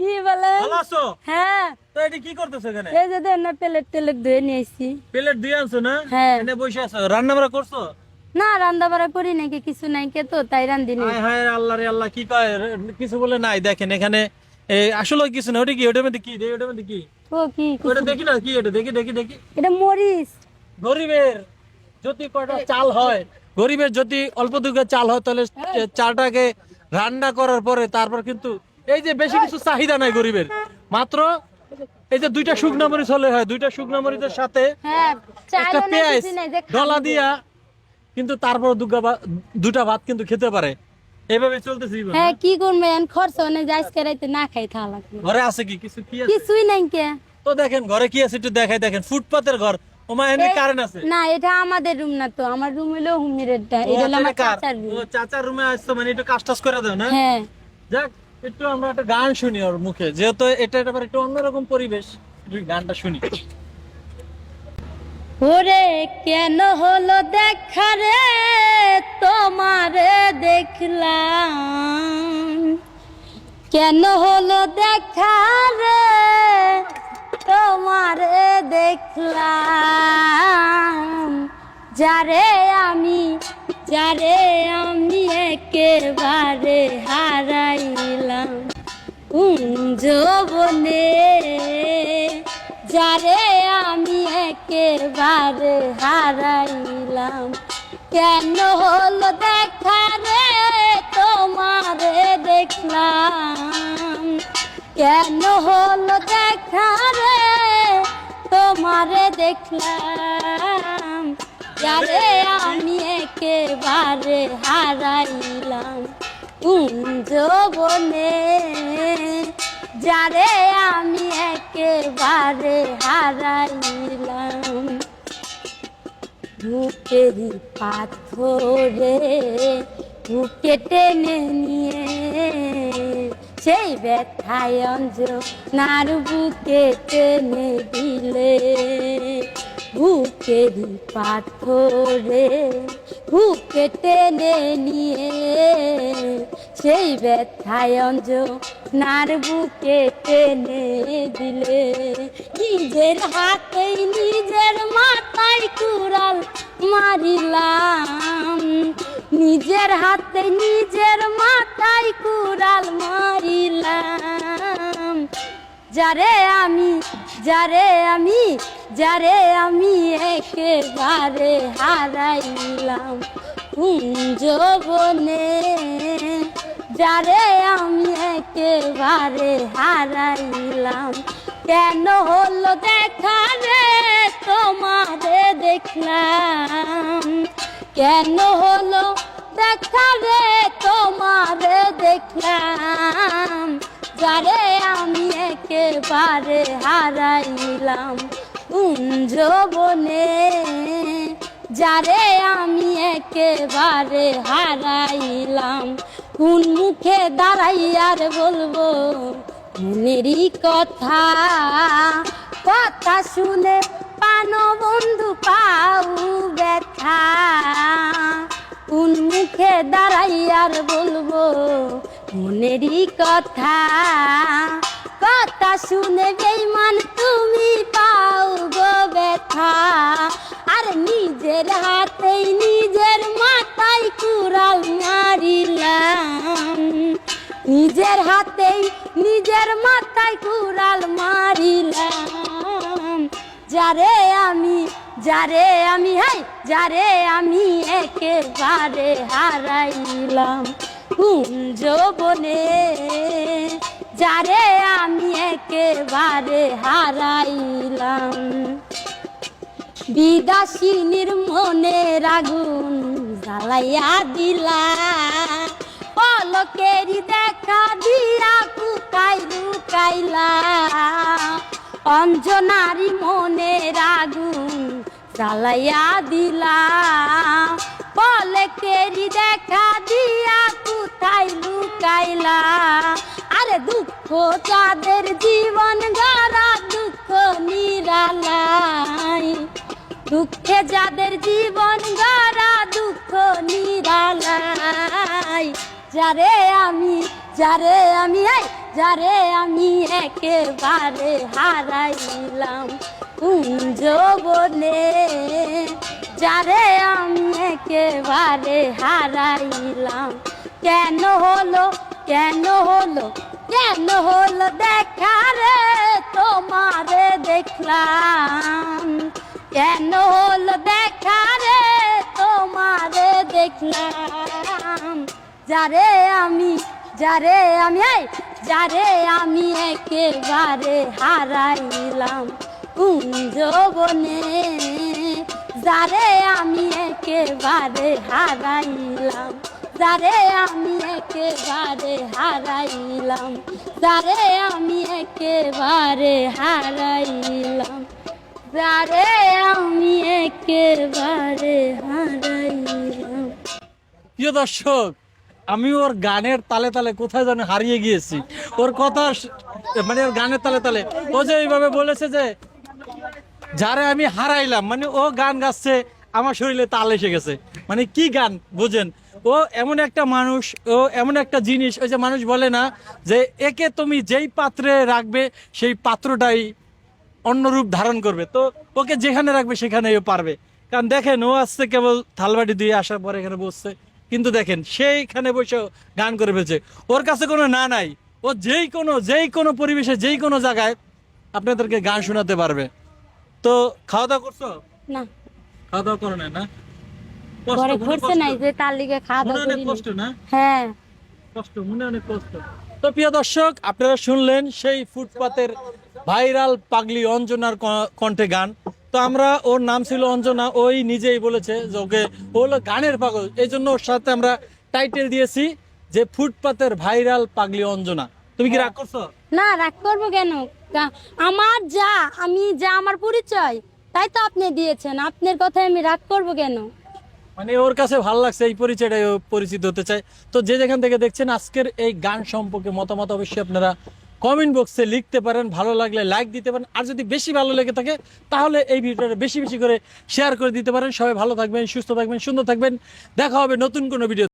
কি বলেন? ভালো আছো? হ্যাঁ। তো এটা কি করতেছো এখানে? এই যে দেন না প্লেট টেলেট ধুয়ে নিয়ে আসছি। প্লেট দিয়ে আনছো না? হ্যাঁ। এনে বসে আছো, রান্না বাড়া করছো? না রান্না বাড়া করি নাকি, কিছু নাই কে তো তাই রান্ধি নাই। হায় হায় আল্লাহ রে আল্লাহ, কি কয় কিছু বলে নাই। দেখেন এখানে আসলে কিছু না। ওটা কি? ওটার মধ্যে কি? ওটার মধ্যে কি? ও কি ওটা দেখি না, কি এটা? দেখি দেখি দেখি। এটা মরিচ। গরিবের যদি কয়টা চাল হয়, গরিবের যদি অল্প দুঃখের চাল হয়, তাহলে চালটাকে রান্না করার পরে তারপর কিন্তু এই যে বেশি কিছু চাহিদা নাই গরিবের, মাত্র এই যে দুইটা শুকনা মরিচ হলে হয়। দুইটা শুকনা মরিচের সাথে হ্যাঁ চাইলো একটা না পেঁয়াজ কিছু নাই যে ডলা খাবো। দিয়া কিন্তু তারপর দুটা ভাত কিন্তু খেতে পারে। এভাবে চলতেছে জীবন। হ্যাঁ কি করবে এখন, খরচ অনেক যাইস রাইতে না খাই থা লাগবে। ঘরে আছে কি কিছু? কি আছে? কিছুই নাই কে। তো দেখেন ঘরে কি আছে একটু দেখাই। দেখেন ফুটপাতের ঘর। ওমা এনে কারেন্ট আছে? না এটা আমাদের রুম না তো, আমার রুম হলো হুমিরেরটা, ও এটা হলো আচ্ছা, আমার এটা কার? চাচার রুম। ও চাচার রুমে আসছো, মানে একটু কাজ টাজ করে দাও না? হ্যাঁ যাক, একটু আমরা একটা গান শুনি ওর মুখে, যেহেতু এটা এবার একটু অন্যরকম পরিবেশ, একটু গানটা শুনি। ওরে কেন হলো দেখা রে তোমারে দেখলাম, কেন হলো দেখা রে তোমারে দেখলাম, যারে আমি একেবারে হারাইলাম কুঞ্জবনে, যারে আমি একেবারে হারাইলাম, কেন হলো দেখা রে তোমারে দেখলাম, কেন হলো দেখা রে তোমারে দেখলাম, যারে আমি একেবারে হারাইলাম কুঞ্জবনে, যারে আমি একেবারে হারাইলাম, বুকেরই পাথরে বুকে টেনে নিয়ে সেই ব্যথায় অঞ্জনার বুকে টেনে দিলে, বুকেরই পাথরে বুকে টেনে নিয়ে সেই ব্যথায় অঞ্জনার বুকে টেনে দিলে, নিজের হাতেই নিজের মাথায় কুড়াল মারিলাম, নিজের হাতে নিজের মাথায় কুড়াল মারিলাম, যারে আমি একেবারে হারাইলাম কুঞ্জবনে, যারে আমি একেবারে হারাইলাম, কেন হলো দেখা রে তোমারে দেখলাম, কেন হলো দেখা রে তোমারে দেখলাম, যারে আমি একেবারে হারাইলাম কুঞ্জবনে, যারে আমি একেবারে হারাইলাম, কোন মুখে দাঁড়াইয়ার বলবো মনেরই কথা, কথা শুনে পানো বন্ধু পাও ব্যথা, কোন মুখে দাঁড়াইয়ার বলবো মনেরই কথা, কথা শুনে বেঈমান তুমি পাও গো ব্যথা, আর নিজের হাতেই নিজের মাথায় কুড়াল মারিলাম, নিজের হাতেই নিজের মাথায় কুড়াল মারিলাম, যারে আমি একেবারে হারাইলাম কুঞ্জবনে, যারে আমি একেবারে হারাইলাম, বিদাসিনীর মনের আগুন জ্বালাইয়া দিলা, পলকেরই দেখা দিয়া কুকাই লুকাইলা, অঞ্জনারি মনের আগুন জ্বালাইয়া দিলা, পলকেরই দেখা দিয়া কোথায় লুকাইলা, আরে দুঃখ যাদের জীবন গড়া দুঃখ নিরালাই, দুঃখে যাদের জীবন গড়া দুঃখ নিরালাই, যারে আমি যারে আমি একেবারে হারাইলাম কুঞ্জ বনে, যারে আমি একেবারে হারাইলাম। কেন হলো কেন হলো কেন হলো দেখা রে তোমারে দেখলাম, কেন হলো দেখা রে তোমারে দেখলাম। যারে আমি এই যারে আমি একেবারে হারাইলাম কুঞ্জ বনে, যারে আমি একেবারে হারাইলাম, যারে আমি একেবারে হারাইলাম, যারে আমি একেবারে হারাইলাম, যারে আমি একেবারে হারাইলাম। প্রিয় দর্শক, আমি ওর গানের তালে তালে কোথায় যেন হারিয়ে গিয়েছি। ওর কথা মানে ওর গানের তালে তালে ও যে এইভাবে বলেছে যে যারে আমি হারাইলাম, মানে ও গান গাচ্ছে আমার শরীরে তাল এসে গেছে। মানে কি গান বুঝেন? ও এমন একটা মানুষ, ও এমন একটা জিনিস, ওই যে মানুষ বলে না যে একে তুমি যেই পাত্রে রাখবে সেই পাত্রটাই অন্য রূপ ধারণ করবে, তো ওকে যেখানে রাখবে সেখানেই ও পারবে। কারণ দেখেন ও আসছে কেবল থালবাটি দিয়ে আসার পরে এখানে বসছে, কিন্তু দেখেন সেইখানে বসে গান করে ফেলছে। ওর কাছে কোনো না নাই, ও যেই কোনো পরিবেশে যেই কোনো জায়গায় আপনাদেরকে গান শোনাতে পারবে। তো খাওয়া দাওয়া করছো? না, খাওয়া দাওয়া করো না? কষ্ট, ঘরে মনে ঘুরছে কষ্ট? নাই যে তার লিগে খাওয়া মনে দাওয়া অনেক করিনি। কষ্ট না? হ্যাঁ, কষ্ট, মনে অনেক কষ্ট। তো প্রিয় দর্শক, আপনারা শুনলেন সেই ফুটপাতের ভাইরাল পাগলি অঞ্জনার কণ্ঠে গান। তো আমরা, ওর নাম ছিল অঞ্জনা, ওই নিজেই বলেছে যে ওকে ও হলো গানের পাগল, এই জন্য ওর সাথে আমরা টাইটেল দিয়েছি যে ফুটপাতের ভাইরাল পাগলি অঞ্জনা। তুমি কি রাগ করছো? না রাগ করবো কেন? আমি যা আমার পরিচয় তাই তো আপনি দিয়েছেন, আপনার কথায় আমি রাগ করবো কেন? মানে ওর কাছে ভালো লাগছে, এই পরিচয়টাই ও পরিচিত হতে চায়। তো যে যেখান থেকে দেখছেন আজকের এই গান সম্পর্কে মতামত অবশ্যই আপনারা কমেন্ট বক্সে লিখতে পারেন, ভালো লাগলে লাইক দিতে পারেন, আর যদি বেশি ভালো লেগে থাকে তাহলে এই ভিডিওটা বেশি বেশি করে শেয়ার করে দিতে পারেন। সবাই ভালো থাকবেন, সুস্থ থাকবেন, সুন্দর থাকবেন। দেখা হবে নতুন কোনো ভিডিও।